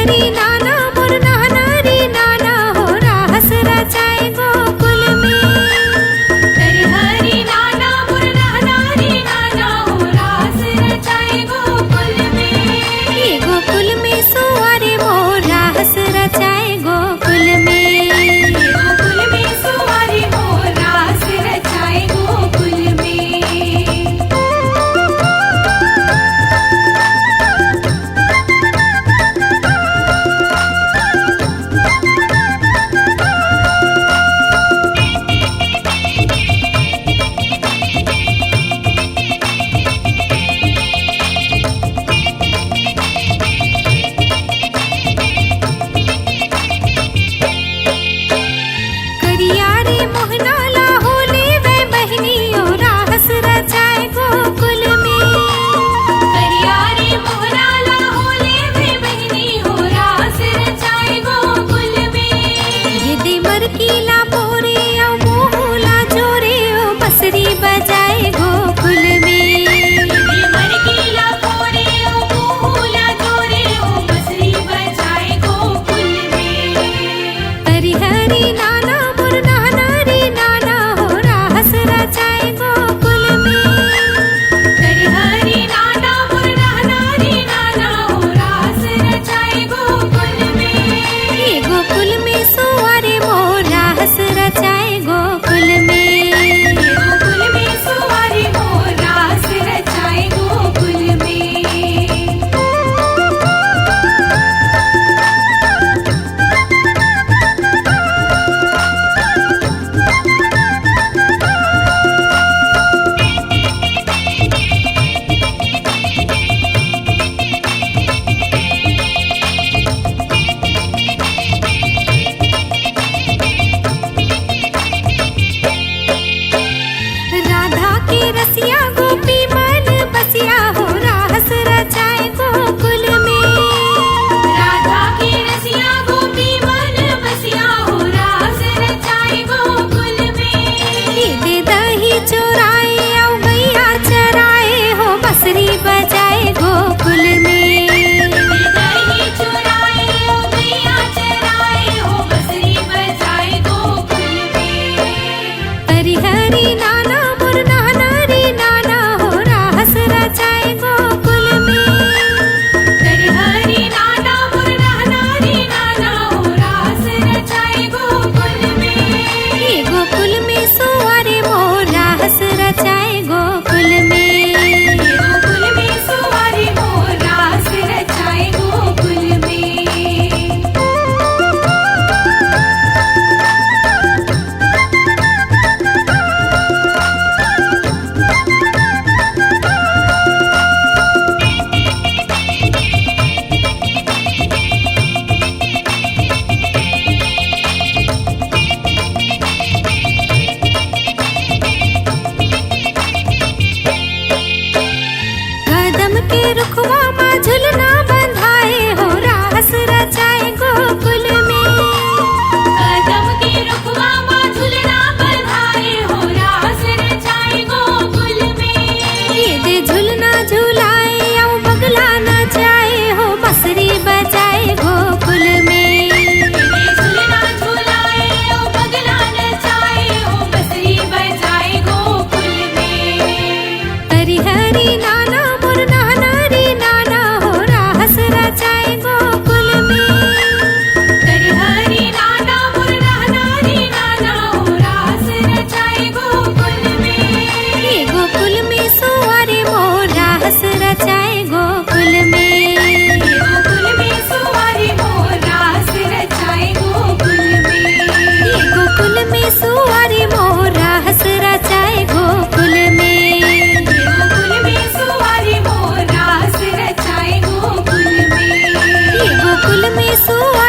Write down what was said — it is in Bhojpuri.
हरि नाना मोर नाना रे नाना हो रास रचाए गोकुल में। हरि हरि नाना मोर नाना रे नाना हो रास रचाए गोकुल में। ये गोकुल में सुवारे मोर रास रचाए गोकुल में। गोकुल में सुवारे मोर रास रचाए गोकुल में। करिया रे मोहना लाहो ले वे बहनी ओ रास रचाए गोकुल में। करिया रे मोहना लाहो ले वे बहनी हो रास रचाए गोकुल में। ये दे मर कीला पोरे ओ मोहला जोरे ओ बसरी बजाए गोकुल में। ये दे मर कीला पोरे ओ मोहला जोरे ओ बसरी बजाए गोकुल में। हरि हरि नाना मोर नाना रे नाना हो रास रचाए गोकुल में। हरि हरि नाना मोर नाना रे नाना हो रास रचाए गोकुल में। ये गोकुल में सुवारे मोर रास रचाए गोकुल में। ये गोकुल में सुवारे मोर रास रचाए गोकुल में। राधा के रसिया गोपी मन बसिया हो रास रचाए गोकुल में। राधा के रसिया गोपी मन बसिया हो रास रचाए गोकुल में। दे दही चुराए औ गैया चराए हो बसरी बजाए गोकुल में। दे दही चुराए औ गैया चराए हो बसरी बजाए गोकुल में। हरि हरि नाना मोर नाना रे नाना हो रास रचाए गोकुल में। हरि हरि नाना मोर नाना रे नाना हो रास रचाए गोकुल में। ये गोकुल में सुवारे मोर रास रचाए गोकुल में। ये गोकुल में सुवारे मोर रास रचाए गोकुल में। कदम के रुखवा माँ झुलना बंधाए हो रास रचाए गोकुल में। कदम के रुखवा माँ झुलना बंधाए हो रास रचाए गोकुल में। ये दे झुलना झुलाए औ बगला नचाए हो बसरी बजाए गोकुल में। ये दे झुलना झुलाए औ बगला नचाए हो बसरी बजाए गोकुल में। हरि हरि नाना मोर नाना रे नाना हो रास रचाए गोकुल में। हरि हरि नाना मोर नाना रे नाना हो रास रचाए गोकुल में। ये गोकुल में सुवारे मोर रास रचाए गोकुल में। ये गोकुल में सुवारे मोर रास रचाए गोकुल में। ये गोकुल में सुवारे मोर रास रचाए गोकुल में। ये गोकुल में सुवारे मोर रास रचाए गोकुल में। ये गोकुल में सुवारे